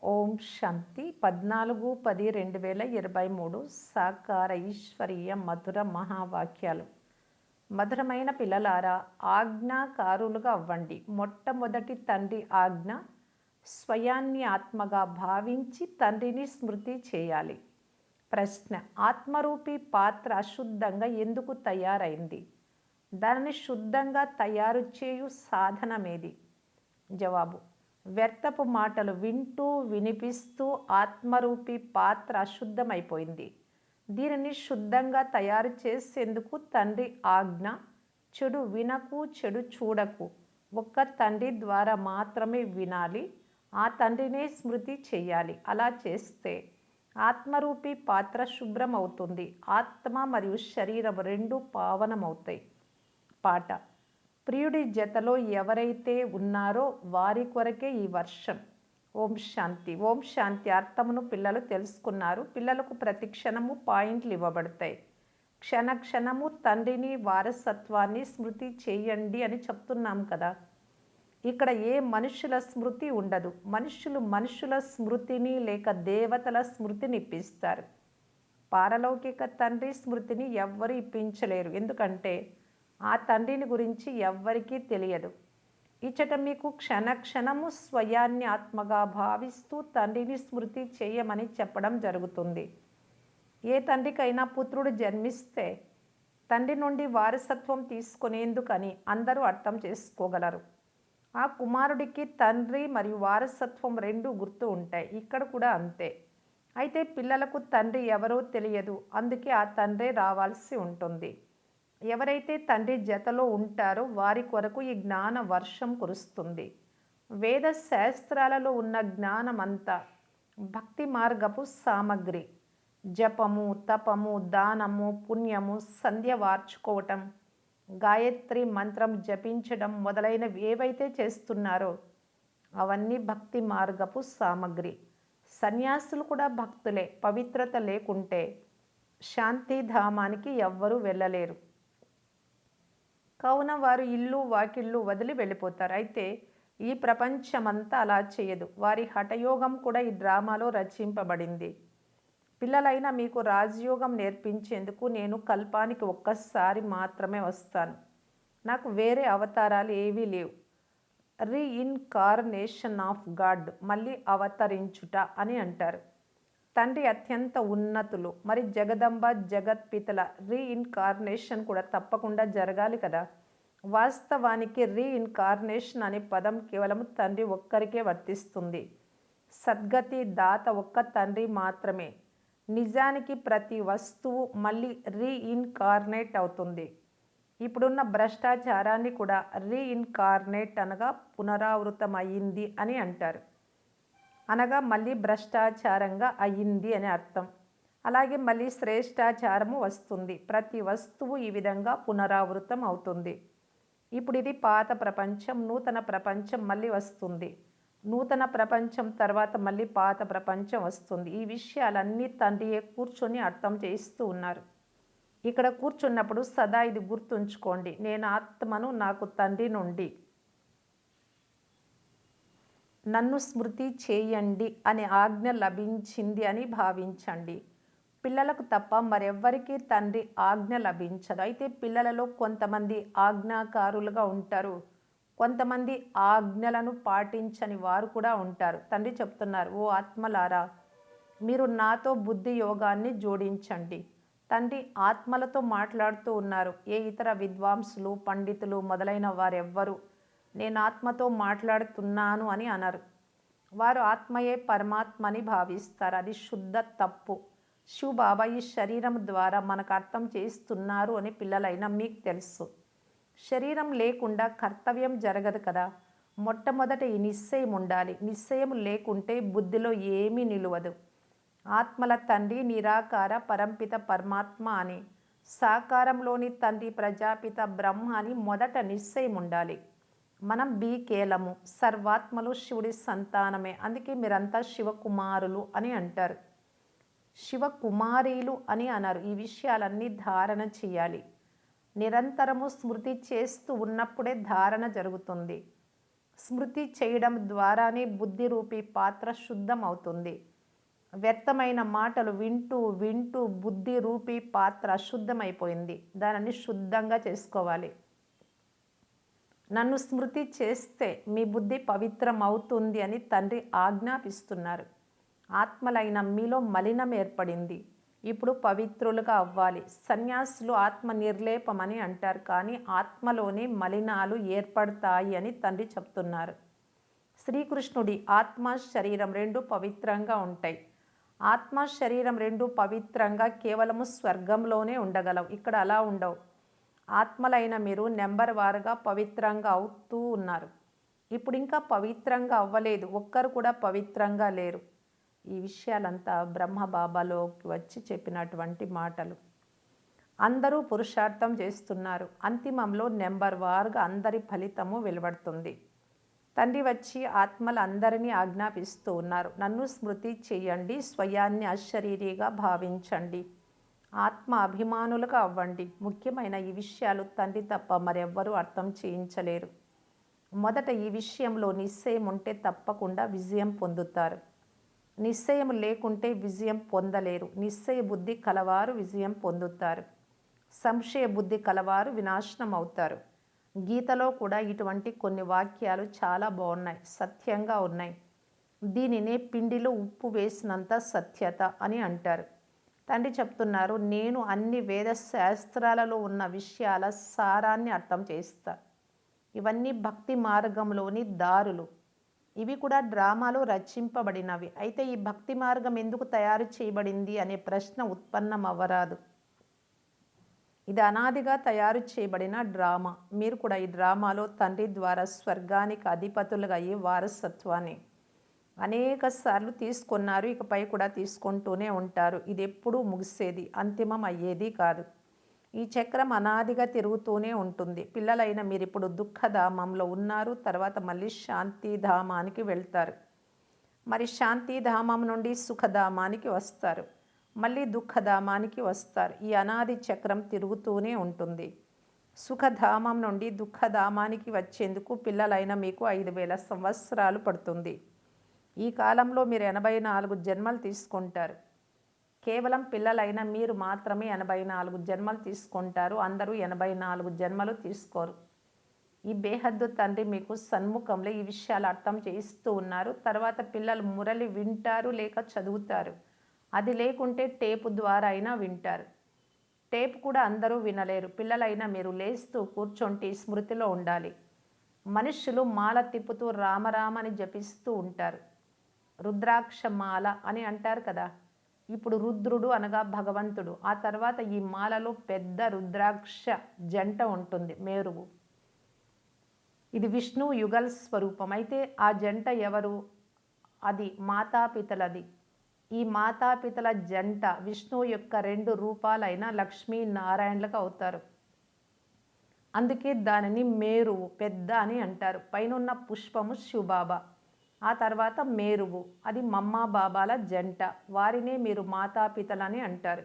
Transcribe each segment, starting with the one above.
ఓం శాంతి 14-10-2023 సాకార ఈశ్వరీయ మధుర మహావాక్యాలు. మధురమైన పిల్లలారా, ఆజ్ఞాకారులుగా అవ్వండి. మొట్టమొదటి తండ్రి ఆజ్ఞ స్వయాన్ని ఆత్మగా భావించి తండ్రిని స్మృతి చేయాలి. ప్రశ్న: ఆత్మరూపీ పాత్ర అశుద్ధంగా ఎందుకు తయారైంది? దానిని శుద్ధంగా తయారు చేయు సాధనమేది? జవాబు: వ్యర్థపు మాటలు వింటూ వినిపిస్తూ ఆత్మరూపీ పాత్ర అశుద్ధమైపోయింది. దీనిని శుద్ధంగా తయారు చేసేందుకు తండ్రి ఆజ్ఞ చెడు వినకు, చెడు చూడకు, ఒక్క తండ్రి ద్వారా మాత్రమే వినాలి, ఆ తండ్రినే స్మృతి చేయాలి. అలా చేస్తే ఆత్మరూపీ పాత్ర శుభ్రం అవుతుంది. ఆత్మ మరియు శరీరం రెండు పావనమవుతాయి. పాట: ప్రియుడి జతలో ఎవరైతే ఉన్నారో వారి కొరకే ఈ వర్షం. ఓం శాంతి. ఓం శాంతి అర్థమును పిల్లలు తెలుసుకున్నారు. పిల్లలకు ప్రతి క్షణము పాయింట్లు ఇవ్వబడతాయి. క్షణ క్షణము తండ్రిని, వారసత్వాన్ని స్మృతి చేయండి అని చెప్తున్నాం కదా. ఇక్కడ ఏ మనుషుల స్మృతి ఉండదు. మనుషుల స్మృతిని లేక దేవతల స్మృతిని ఇప్పిస్తారు. పారలౌకిక తండ్రి స్మృతిని ఎవ్వరు ఇప్పించలేరు. ఎందుకంటే ఆ తండ్రిని గురించి ఎవ్వరికీ తెలియదు. ఇచ్చట మీకు క్షణక్షణము స్వయాన్ని ఆత్మగా భావిస్తూ తండ్రిని స్మృతి చేయమని చెప్పడం జరుగుతుంది. ఏ తండ్రికైనా పుత్రుడు జన్మిస్తే తండ్రి నుండి వారసత్వం తీసుకునేందుకని అందరూ అర్థం చేసుకోగలరు. ఆ కుమారుడికి తండ్రి మరియు వారసత్వం రెండు గుర్తు ఉంటాయి. ఇక్కడ కూడా అంతే. అయితే పిల్లలకు తండ్రి ఎవరో తెలియదు. అందుకే ఆ తండ్రే రావాల్సి ఉంటుంది. ఎవరైతే తండ్రి జతలో ఉంటారో వారి కొరకు ఈ జ్ఞాన వర్షం కురుస్తుంది. వేద శాస్త్రాలలో ఉన్న జ్ఞానమంతా భక్తి మార్గపు సామగ్రి. జపము, తపము, దానము, పుణ్యము, సంధ్య వార్చుకోవటం, గాయత్రి మంత్రం జపించడం మొదలైనవి ఏవైతే చేస్తున్నారో అవన్నీ భక్తి మార్గపు సామగ్రి. సన్యాసులు కూడా భక్తులే. పవిత్రత లేకుంటే శాంతిధామానికి ఎవ్వరూ వెళ్ళలేరు. కావున వారు ఇల్లు వాకిళ్ళు వదిలి వెళ్ళిపోతారు. అయితే ఈ ప్రపంచమంతా అలా చేయదు. వారి హఠయోగం కూడా ఈ డ్రామాలో రచింపబడింది. పిల్లలైన మీకు రాజయోగం నేర్పించేందుకు నేను కల్పానికి ఒక్కసారి మాత్రమే వస్తాను. నాకు వేరే అవతారాలు ఏవీ లేవు. రీఇన్కార్నేషన్ ఆఫ్ గాడ్, మళ్ళీ అవతరించుట అని అంటారు. తండ్రి అత్యంత ఉన్నతులు. మరి జగదంబ జగత్పితల రీఇన్కార్నేషన్ కూడా తప్పకుండా జరగాలి కదా. వాస్తవానికి రీఇన్కార్నేషన్ అనే పదం కేవలం తండ్రి ఒక్కరికే వర్తిస్తుంది. సద్గతి దాత ఒక్క తండ్రి మాత్రమే. నిజానికి ప్రతి వస్తువు మళ్ళీ రీఇన్కార్నేట్ అవుతుంది. ఇప్పుడున్న భ్రష్టాచారాన్ని కూడా రీఇన్కార్నేట్ అనగా పునరావృతమయ్యింది అని అంటారు. అనగా మళ్ళీ భ్రష్టాచారంగా అయ్యింది అని అర్థం. అలాగే మళ్ళీ శ్రేష్టాచారము వస్తుంది. ప్రతి వస్తువు ఈ విధంగా పునరావృతం అవుతుంది. ఇప్పుడు ఇది పాత ప్రపంచం, నూతన ప్రపంచం మళ్ళీ వస్తుంది. నూతన ప్రపంచం తర్వాత మళ్ళీ పాత ప్రపంచం వస్తుంది. ఈ విషయాలన్నీ తండ్రియే కూర్చొని అర్థం చేస్తూ ఉన్నారు. ఇక్కడ కూర్చున్నప్పుడు సదా ఇది గుర్తుంచుకోండి: నేను ఆత్మను, నాకు తండ్రి నుండి నన్ను స్మృతి చేయండి అనే ఆజ్ఞ లభించింది అని భావించండి. పిల్లలకు తప్ప మరెవ్వరికీ తండ్రి ఆజ్ఞ లభించదు. అయితే పిల్లలలో కొంతమంది ఆజ్ఞాకారులుగా ఉంటారు. కొంతమంది ఆజ్ఞలను పాటించని వారు కూడా ఉంటారు. తండ్రి చెప్తున్నారు: ఓ ఆత్మలారా, మీరు నాతో బుద్ధి యోగాన్ని జోడించండి. తండ్రి ఆత్మలతో మాట్లాడుతూ ఉన్నారు. ఏ ఇతర విద్వాంసులు, పండితులు మొదలైన వారెవ్వరూ నేను ఆత్మతో మాట్లాడుతున్నాను అని అనరు. వారు ఆత్మయే పరమాత్మ అని భావిస్తారు. అది శుద్ధ తప్పు. శివబాబా ఈ శరీరం ద్వారా మనకు అర్థం చేస్తున్నారు అని పిల్లలైనా మీకు తెలుసు. శరీరం లేకుండా కర్తవ్యం జరగదు కదా. మొట్టమొదట ఈ నిశ్చయం ఉండాలి. నిశ్చయం లేకుంటే బుద్ధిలో ఏమీ నిలువదు. ఆత్మల తండ్రి నిరాకార పరంపిత పరమాత్మ అని, సాకారంలోని తండ్రి ప్రజాపిత బ్రహ్మ అని మొదట నిశ్చయం ఉండాలి. మనం బీకేలము, సర్వాత్మలు శివుడి సంతానమే. అందుకే మీరంతా శివకుమారులు అని అంటారు. శివకుమారీలు అని అన్నారు. ఈ విషయాలన్నీ ధారణ చేయాలి. నిరంతరము స్మృతి చేస్తూ ఉన్నప్పుడే ధారణ జరుగుతుంది. స్మృతి చేయడం ద్వారానే బుద్ధి రూపీ పాత్ర శుద్ధం అవుతుంది. వ్యర్థమైన మాటలు వింటూ వింటూ బుద్ధి రూపీ పాత్ర అశుద్ధమైపోయింది. దానిని శుద్ధంగా చేసుకోవాలి. నన్ను స్మృతి చేస్తే మీ బుద్ధి పవిత్రం అవుతుంది అని తండ్రి ఆజ్ఞాపిస్తున్నారు. ఆత్మలైన మీలో మలినం ఏర్పడింది. ఇప్పుడు పవిత్రులుగా అవ్వాలి. సన్యాసులు ఆత్మ నిర్లేపమని అంటారు, కానీ ఆత్మలోనే మలినాలు ఏర్పడతాయి అని తండ్రి చెప్తున్నారు. శ్రీకృష్ణుడి ఆత్మ శరీరం రెండు పవిత్రంగా ఉంటాయి. ఆత్మ శరీరం రెండు పవిత్రంగా కేవలము స్వర్గంలోనే ఉండగలవు. ఇక్కడ అలా ఉండవు. ఆత్మలైన మీరు నెంబర్ వారుగా పవిత్రంగా అవుతూ ఉన్నారు. ఇప్పుడు ఇంకా పవిత్రంగా అవ్వలేదు. ఒక్కరు కూడా పవిత్రంగా లేరు. ఈ విషయాలంతా బ్రహ్మబాబాలోకి వచ్చి చెప్పినటువంటి మాటలు. అందరూ పురుషార్థం చేస్తున్నారు. అంతిమంలో నెంబర్ వారుగా అందరి ఫలితము వెలువడుతుంది. తండ్రి వచ్చి ఆత్మలందరినీ ఆజ్ఞాపిస్తూ ఉన్నారు. నన్ను స్మృతి చేయండి, స్వయాన్ని అశరీరిగా భావించండి, ఆత్మ అభిమానులుగా అవ్వండి. ముఖ్యమైన ఈ విషయాలు తండ్రి తప్ప మరెవ్వరూ అర్థం చేయించలేరు. మొదట ఈ విషయంలో నిశ్చయం ఉంటే తప్పకుండా విజయం పొందుతారు. నిశ్చయం లేకుంటే విజయం పొందలేరు. నిశ్చయ బుద్ధి కలవారు విజయం పొందుతారు. సంశయ బుద్ధి కలవారు వినాశనం అవుతారు. గీతలో కూడా ఇటువంటి కొన్ని వాక్యాలు చాలా బాగున్నాయి, సత్యంగా ఉన్నాయి. దీనినే పిండిలో ఉప్పు వేసినంత సత్యత అని అంటారు. తండ్రి చెప్తున్నారు, నేను అన్ని వేద శాస్త్రాలలో ఉన్న విషయాల సారాన్ని అర్థం చేస్తా. ఇవన్నీ భక్తి మార్గంలోని దారులు. ఇవి కూడా డ్రామాలో రచింపబడినవి. అయితే ఈ భక్తి మార్గం ఎందుకు తయారు చేయబడింది అనే ప్రశ్న ఉత్పన్నం అవ్వరాదు. ఇది అనాదిగా తయారు చేయబడిన డ్రామా. మీరు కూడా ఈ డ్రామాలో తండ్రి ద్వారా స్వర్గానికి అధిపతులుగా అయ్యే వారసత్వాన్ని అనేక సార్లు తీసుకున్నారు. ఇకపై కూడా తీసుకుంటూనే ఉంటారు. ఇది ఎప్పుడూ ముగిసేది, అంతిమం అయ్యేది కాదు. ఈ చక్రం అనాదిగా తిరుగుతూనే ఉంటుంది. పిల్లలైన మీరు ఇప్పుడు దుఃఖధామంలో ఉన్నారు. తర్వాత మళ్ళీ శాంతిధామానికి వెళ్తారు. మరి శాంతిధామం నుండి సుఖధామానికి వస్తారు. మళ్ళీ దుఃఖధామానికి వస్తారు. ఈ అనాది చక్రం తిరుగుతూనే ఉంటుంది. సుఖధామం నుండి దుఃఖధామానికి వచ్చేందుకు పిల్లలైన మీకు 5000 సంవత్సరాలు పడుతుంది. ఈ కాలంలో మీరు 84 జన్మలు తీసుకుంటారు. కేవలం పిల్లలైన మీరు మాత్రమే 84 జన్మలు తీసుకుంటారు. అందరూ 84 జన్మలు తీసుకోరు. ఈ బేహద్దు తండ్రి మీకు సన్ముఖంలో ఈ విషయాలు అర్థం చేయిస్తూ ఉన్నారు. తర్వాత పిల్లలు మురళి వింటారు లేక చదువుతారు. అది లేకుంటే టేపు ద్వారా అయినా వింటారు. టేప్ కూడా అందరూ వినలేరు. పిల్లలైన మీరు లేస్తూ కూర్చొంటి స్మృతిలో ఉండాలి. మనుష్యులు మాల తిప్పుతూ రామరామని జపిస్తూ ఉంటారు. రుద్రాక్ష మాల అని అంటారు కదా. ఇప్పుడు రుద్రుడు అనగా భగవంతుడు. ఆ తర్వాత ఈ మాలలో పెద్ద రుద్రాక్ష జంట ఉంటుంది, మేరువు. ఇది విష్ణు యుగల్ స్వరూపం. అయితే ఆ జంట ఎవరు? అది మాతాపితలది. ఈ మాతాపితల జంట విష్ణువు యొక్క 2 రూపాలైన లక్ష్మీ నారాయణులకు అవుతారు. అందుకే దానిని మేరువు, పెద్ద అని అంటారు. పైనున్న పుష్పము శివబాబా, ఆ తర్వాత మేరువు, అది మమ్మా బాబాల జంట. వారినే మీరు మాతాపితలని అంటారు.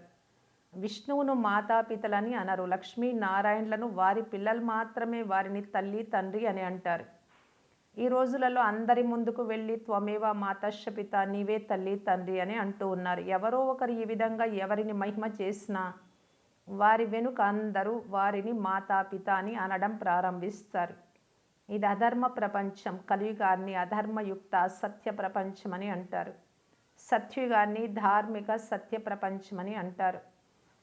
విష్ణువును మాతాపితలని అనరు. లక్ష్మీ నారాయణులను వారి పిల్లలు మాత్రమే వారిని తల్లి తండ్రి అని అంటారు. ఈ రోజులలో అందరి ముందుకు వెళ్ళి త్వమేవ మాతశ్చ పితా, నీవే తల్లి తండ్రి అని అంటూ ఉన్నారు. ఎవరో ఒకరు ఈ విధంగా ఎవరిని మహిమ చేసినా వారి వెనుక అందరూ వారిని మాతాపిత అని అనడం ప్రారంభిస్తారు. ఇది అధర్మ ప్రపంచం. కలియుగాన్ని అధర్మయుక్త సత్య ప్రపంచం అని అంటారు. సత్యుగాన్ని ధార్మిక సత్య ప్రపంచం అని అంటారు.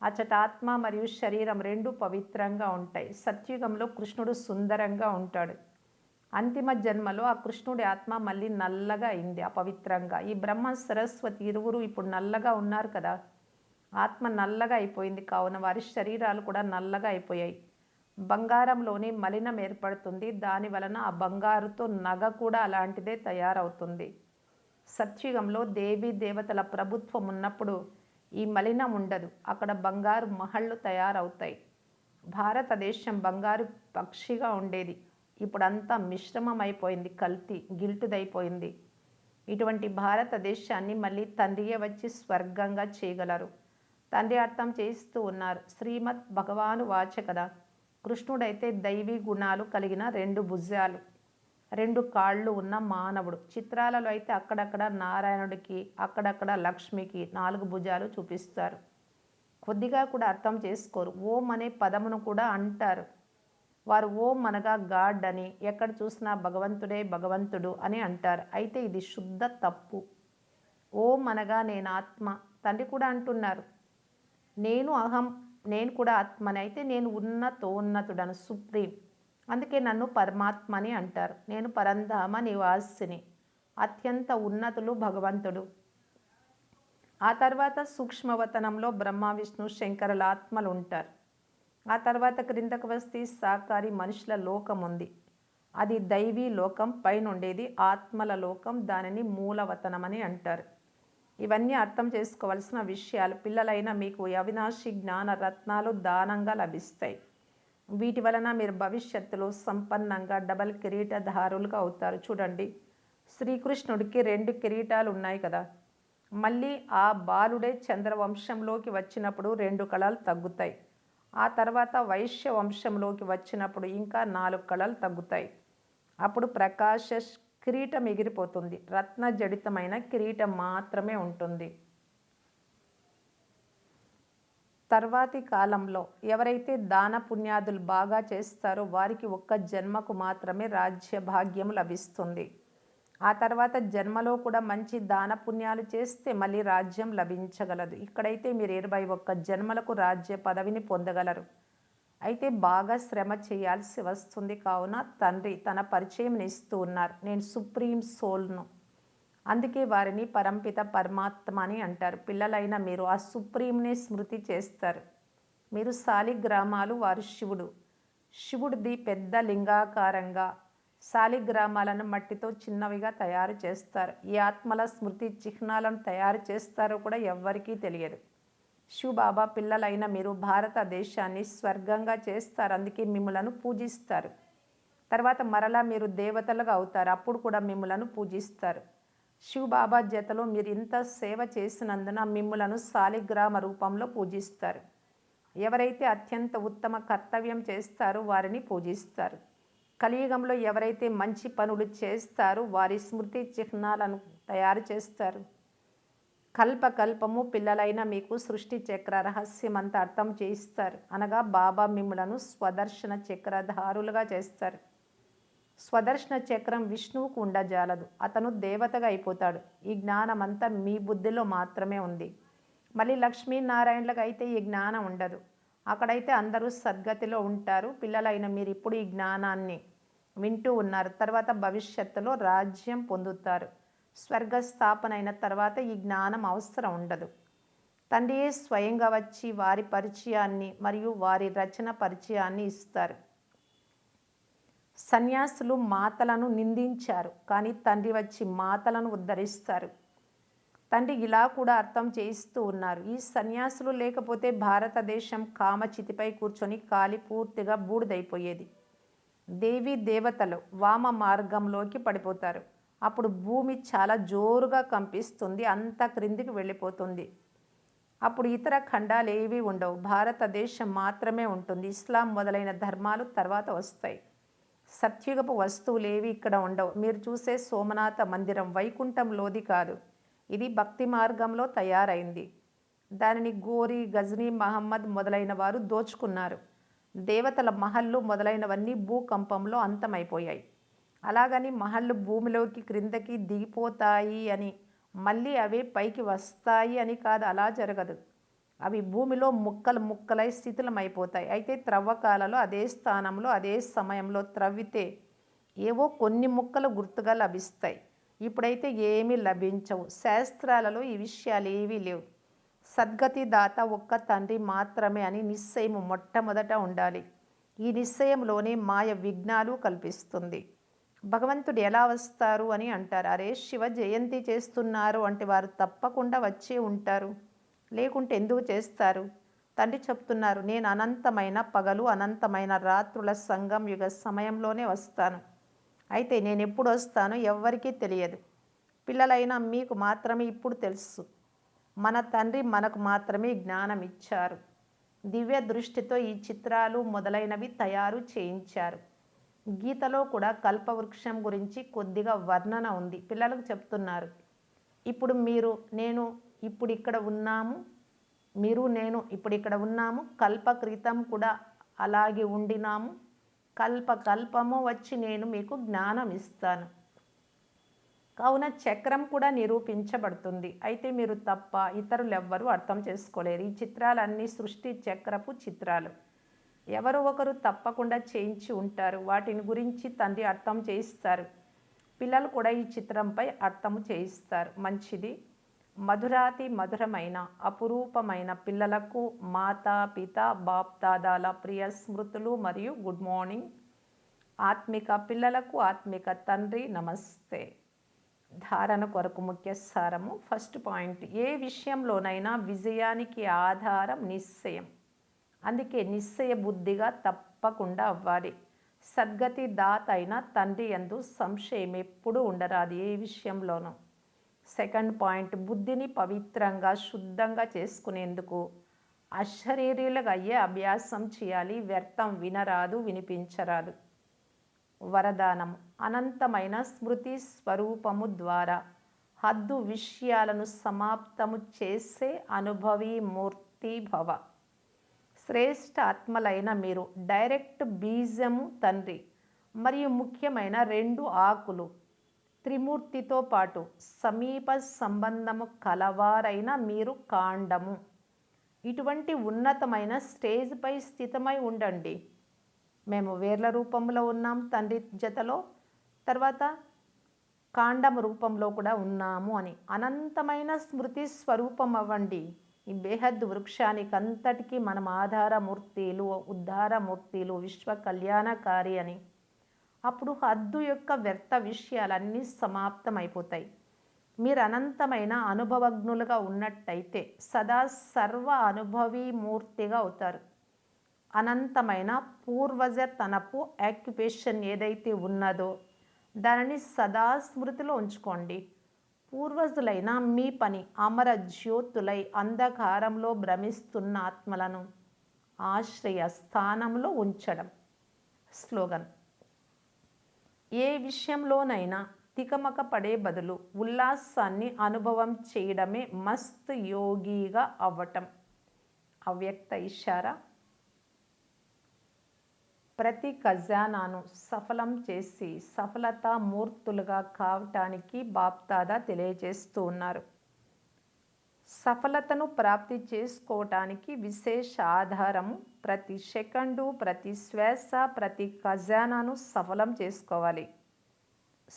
అచట ఆత్మ మరియు శరీరం రెండు పవిత్రంగా ఉంటాయి. సత్యుగంలో కృష్ణుడు సుందరంగా ఉంటాడు. అంతిమ జన్మలో ఆ కృష్ణుడి ఆత్మ మళ్ళీ నల్లగా అయింది, అపవిత్రంగా. ఈ బ్రహ్మ సరస్వతి ఇరువురు ఇప్పుడు నల్లగా ఉన్నారు కదా. ఆత్మ నల్లగా అయిపోయింది, కావున వారి శరీరాలు కూడా నల్లగా అయిపోయాయి. బంగారంలోనే మలినం ఏర్పడుతుంది. దాని వలన ఆ బంగారుతో నగ కూడా అలాంటిదే తయారవుతుంది. సత్యుగంలో దేవీ దేవతల ప్రభుత్వం ఉన్నప్పుడు ఈ మలినం ఉండదు. అక్కడ బంగారు మహళ్ళు తయారవుతాయి. భారతదేశం బంగారు పక్షిగా ఉండేది. ఇప్పుడంతా మిశ్రమం అయిపోయింది, కల్తీ గిల్టుదైపోయింది. ఇటువంటి భారతదేశాన్ని మళ్ళీ తండ్రియే వచ్చి స్వర్గంగా చేయగలరు. తండ్రి అర్థం చేస్తూ ఉన్నారు. శ్రీమద్ భగవాను వాచ కదా. కృష్ణుడైతే దైవీ గుణాలు కలిగిన 2 భుజాలు, 2 కాళ్ళు ఉన్న మానవుడు. చిత్రాలలో అయితే అక్కడక్కడ నారాయణుడికి, అక్కడక్కడ లక్ష్మికి 4 భుజాలు చూపిస్తారు. కొద్దిగా కూడా అర్థం చేసుకోరు. ఓం అనే పదమును కూడా అంటారు. వారు ఓం అనగా గాడ్ అని, ఎక్కడ చూసినా భగవంతుడే భగవంతుడు అని అంటారు. అయితే ఇది శుద్ధ తప్పు. ఓం అనగా నేను ఆత్మ. తండ్రి కూడా అంటున్నారు. నేను అహం, నేను కూడా ఆత్మని. అయితే నేను ఉన్నతోన్నతుడను, సుప్రీం. అందుకే నన్ను పరమాత్మ అని అంటారు. నేను పరంధామ నివాసిని, అత్యంత ఉన్నతులు భగవంతుడు. ఆ తర్వాత సూక్ష్మవతనంలో బ్రహ్మ విష్ణు శంకరుల ఆత్మలు ఉంటారు. ఆ తర్వాత క్రిందకు వస్తే సాకారి మనుషుల లోకం ఉంది. అది దైవీ లోకం, పైనుండేది ఆత్మల లోకం. దానిని మూలవతనం అని అంటారు. ఇవన్నీ అర్థం చేసుకోవాల్సిన విషయాలు. పిల్లలైన మీకు అవినాశి జ్ఞాన రత్నాలు దానంగా లభిస్తాయి. వీటి వలన మీరు భవిష్యత్తులో సంపన్నంగా డబల్ కిరీటధారులుగా అవుతారు. చూడండి, శ్రీకృష్ణుడికి 2 కిరీటాలు ఉన్నాయి కదా. మళ్ళీ ఆ బాలుడే చంద్రవంశంలోకి వచ్చినప్పుడు 2 కళలు తగ్గుతాయి. ఆ తర్వాత వైశ్య వంశంలోకి వచ్చినప్పుడు ఇంకా 4 కళలు తగ్గుతాయి. అప్పుడు ప్రకాశ కిరీటం ఎగిరిపోతుంది. రత్న జడితమైన కిరీటం మాత్రమే ఉంటుంది. తర్వాతి కాలంలో ఎవరైతే దాన పుణ్యాదులు బాగా చేస్తారో వారికి ఒక్క జన్మకు మాత్రమే రాజ్య భాగ్యం లభిస్తుంది. ఆ తర్వాత జన్మలో కూడా మంచి దాన పుణ్యాలు చేస్తే మళ్ళీ రాజ్యం లభించగలదు. ఇక్కడైతే మీరు 21 జన్మలకు రాజ్య పదవిని పొందగలరు. అయితే బాగా శ్రమ చేయాల్సి వస్తుంది. కావున తండ్రి తన పరిచయం ఇస్తూ ఉన్నారు. నేను సుప్రీం సోల్ను. అందుకే వారిని పరంపిత పరమాత్మ అని అంటారు. పిల్లలైన మీరు ఆ సుప్రీంని స్మృతి చేస్తారు. మీరు శాలిగ్రామాలు, వారు శివుడు. శివుడిది పెద్ద లింగాకారంగా, శాలిగ్రామాలను మట్టితో చిన్నవిగా తయారు చేస్తారు. ఈ ఆత్మల స్మృతి చిహ్నాలను తయారు చేస్తారో కూడా ఎవ్వరికీ తెలియదు. శివబాబా పిల్లలైన మీరు భారతదేశాన్ని స్వర్గంగా చేస్తారు. అందుకే మిమ్ములను పూజిస్తారు. తర్వాత మరలా మీరు దేవతలుగా అవుతారు. అప్పుడు కూడా మిమ్ములను పూజిస్తారు. శివబాబా జతలో మీరు ఇంత సేవ చేసినందున మిమ్ములను శాలిగ్రామ రూపంలో పూజిస్తారు. ఎవరైతే అత్యంత ఉత్తమ కర్తవ్యం చేస్తారో వారిని పూజిస్తారు. కలియుగంలో ఎవరైతే మంచి పనులు చేస్తారో వారి స్మృతి చిహ్నాలను తయారు చేస్తారు. కల్పకల్పము పిల్లలైన మీకు సృష్టి చక్ర రహస్యమంతా అర్థం చేయిస్తారు. అనగా బాబా మిమ్ములను స్వదర్శన చక్రధారులుగా చేస్తారు. స్వదర్శన చక్రం విష్ణువుకు ఉండజాలదు. అతను దేవతగా అయిపోతాడు. ఈ జ్ఞానమంతా మీ బుద్ధిలో మాత్రమే ఉంది. మళ్ళీ లక్ష్మీనారాయణలకు అయితే ఈ జ్ఞానం ఉండదు. అక్కడైతే అందరూ సద్గతిలో ఉంటారు. పిల్లలైన మీరు ఇప్పుడు ఈ జ్ఞానాన్ని వింటూ ఉన్నారు. తర్వాత భవిష్యత్తులో రాజ్యం పొందుతారు. స్వర్గ స్థాపన అయిన తర్వాత ఈ జ్ఞానం అవసరం ఉండదు. తండ్రియే స్వయంగా వచ్చి వారి పరిచయాన్ని మరియు వారి రచన పరిచయాన్ని ఇస్తారు. సన్యాసులు మాతలను నిందించారు, కానీ తండ్రి వచ్చి మాతలను ఉద్ధరిస్తారు. తండ్రి ఇలా కూడా అర్థం చేయిస్తూ ఉన్నారు. ఈ సన్యాసులు లేకపోతే భారతదేశం కామచితిపై కూర్చొని కాలి పూర్తిగా బూడిదైపోయేది. దేవీ దేవతలు వామ మార్గంలోకి పడిపోతారు. అప్పుడు భూమి చాలా జోరుగా కంపిస్తుంది, అంతా క్రిందికి వెళ్ళిపోతుంది. అప్పుడు ఇతర ఖండాలు ఏవి ఉండవు, భారతదేశం మాత్రమే ఉంటుంది. ఇస్లాం మొదలైన ధర్మాలు తర్వాత వస్తాయి. సత్యుగపు వస్తువులు ఏవి ఇక్కడ ఉండవు. మీరు చూసే సోమనాథ మందిరం వైకుంఠంలోది కాదు, ఇది భక్తి మార్గంలో తయారైంది. దానిని గోరి, గజనీ మహమ్మద్ మొదలైన వారు దోచుకున్నారు. దేవతల మహల్లు మొదలైనవన్నీ భూకంపంలో అంతమైపోయాయి. అలాగని మహల్లు భూమిలోకి క్రిందకి దిగిపోతాయి అని, మళ్ళీ అవే పైకి వస్తాయి అని కాదు, అలా జరగదు. అవి భూమిలో ముక్కలు ముక్కలై శిథిలమైపోతాయి. అయితే త్రవ్వకాలలో అదే స్థానంలో అదే సమయంలో త్రవ్వితే ఏవో కొన్ని ముక్కలు గుర్తుగా లభిస్తాయి. ఇప్పుడైతే ఏమీ లభించవు. శాస్త్రాలలో ఈ విషయాలు ఏవీ లేవు. సద్గతి దాత ఒక్క తండ్రి మాత్రమే అని నిశ్చయము మొట్టమొదట ఉండాలి. ఈ నిశ్చయంలోనే మాయ విఘ్నాలు కల్పిస్తుంది. భగవంతుడు ఎలా వస్తారు అని అంటారు. అరే, శివ జయంతి చేస్తున్నారు అంటే వారు తప్పకుండా వచ్చే ఉంటారు, లేకుంటే ఎందుకు చేస్తారు? తండ్రి చెప్తున్నారు, నేను అనంతమైన పగలు, అనంతమైన రాత్రుల సంగం యుగ సమయంలోనే వస్తాను. అయితే నేను ఎప్పుడు వస్తానో ఎవ్వరికీ తెలియదు. పిల్లలైన మీకు మాత్రమే ఇప్పుడు తెలుసు. మన తండ్రి మనకు మాత్రమే జ్ఞానం ఇచ్చారు. దివ్య దృష్టితో ఈ చిత్రాలు మొదలైనవి తయారు చేయించారు. గీతలో కూడా కల్పవృక్షం గురించి కొద్దిగా వర్ణన ఉంది. పిల్లలకు చెప్తున్నారు. ఇప్పుడు మీరు నేను ఇప్పుడు ఇక్కడ ఉన్నాము, మీరు నేను ఇప్పుడు ఇక్కడ ఉన్నాము, కల్పక్రితం కూడా అలాగే ఉండినాము, కల్పము వచ్చి నేను మీకు జ్ఞానం ఇస్తాను. కావున చక్రం కూడా నిరూపించబడుతుంది. అయితే మీరు తప్ప ఇతరులు ఎవ్వరూ అర్థం చేసుకోలేరు. ఈ చిత్రాలన్నీ సృష్టి చక్రపు చిత్రాలు. ఎవరో ఒకరు తప్పకుండా చేయించి ఉంటారు. వాటిని గురించి తండ్రి అర్థం చేయిస్తారు. పిల్లలు కూడా ఈ చిత్రంపై అర్థం చేయిస్తారు. మంచిది. మధురాతి మధురమైన అపురూపమైన పిల్లలకు మాతా పిత బాప్దాదాల ప్రియ స్మృతులు మరియు గుడ్ మార్నింగ్. ఆత్మిక పిల్లలకు ఆత్మిక తండ్రి నమస్తే. ధారణ కొరకు ముఖ్య సారము. ఫస్ట్ పాయింట్, ఏ విషయంలోనైనా విజయానికి ఆధారం నిశ్చయం. అందుకే నిశ్చయ బుద్ధిగా తప్పకుండా అవ్వాలి. సద్గతి దాత అయిన తండ్రి యందు సంశయం ఎప్పుడూ ఉండరాదు ఏ విషయంలోనూ. సెకండ్ పాయింట్, బుద్ధిని పవిత్రంగా శుద్ధంగా చేసుకునేందుకు అశరీరులుగా అయ్యే అభ్యాసం చేయాలి. వ్యర్థం వినరాదు, వినిపించరాదు. వరదానం, అనంతమైన స్మృతి స్వరూపము ద్వారా హద్దు విషయాలను సమాప్తము చేసే అనుభవీ మూర్తి భవ. శ్రేష్ఠ ఆత్మలైన మీరు డైరెక్ట్ బీజము తండ్రి మరియు ముఖ్యమైన 2 ఆకులు త్రిమూర్తితో పాటు సమీప సంబంధము కలవారైన మీరు కాండము. ఇటువంటి ఉన్నతమైన స్టేజ్పై స్థితమై ఉండండి. మేము వేర్ల రూపంలో ఉన్నాం తండ్రి జతలో, తర్వాత కాండం రూపంలో కూడా ఉన్నాము అని అనంతమైన స్మృతి స్వరూపం అవ్వండి. ఈ బేహద్ వృక్షానికి అంతటికీ మనం ఆధారమూర్తిలు, ఉద్ధారమూర్తిలు, విశ్వ కళ్యాణకారి అని. అప్పుడు హద్దు యొక్క వ్యర్థ విషయాలన్నీ సమాప్తమైపోతాయి. మీరు అనంతమైన అనుభవజ్ఞులుగా ఉన్నట్టయితే సదా సర్వ అనుభవీ మూర్తిగా అవుతారు. అనంతమైన పూర్వజతనపు యాక్యుపేషన్ ఏదైతే ఉన్నదో దానిని సదా స్మృతిలో ఉంచుకోండి. పూర్వజులైన మీ పని అమర జ్యోతులై అంధకారంలో భ్రమిస్తున్న ఆత్మలను ఆశ్రయ స్థానంలో ఉంచడం. స్లోగన్, ఏ విషయంలోనైనా తికమక పడే బదులు ఉల్లాసాన్ని అనుభవం చేయడమే మస్త్ యోగిగా అవ్వటం. అవ్యక్త ఇషారా, ప్రతి ఖజానాను సఫలం చేసి సఫలతా మూర్తులుగా కావటానికి బాప్దాదా తెలియజేస్తూ ఉన్నారు. సఫలతను ప్రాప్తి చేసుకోవటానికి విశేష ఆధారము ప్రతి సెకండు, ప్రతి శ్వాస, ప్రతి ఖజానాను సఫలం చేసుకోవాలి.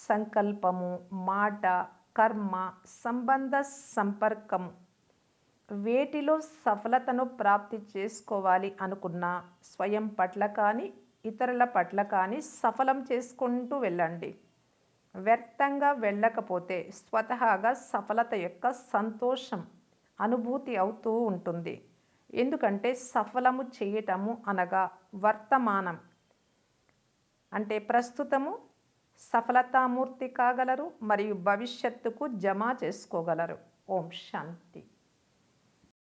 సంకల్పము, మాట, కర్మ, సంబంధ సంపర్కము వేటిలో సఫలతను ప్రాప్తి చేసుకోవాలి అనుకున్నా స్వయం పట్ల కానీ ఇతరుల పట్ల కానీ సఫలం చేసుకుంటూ వెళ్ళండి. వ్యర్థంగా వెళ్ళకపోతే స్వతహాగా సఫలత యొక్క సంతోషం అనుభూతి అవుతూ ఉంటుంది. ఎందుకంటే సఫలము చేయటము అనగా వర్తమానం అంటే ప్రస్తుతము సఫలతామూర్తి కాగలరు మరియు భవిష్యత్తుకు జమ చేసుకోగలరు. ఓం శాంతి.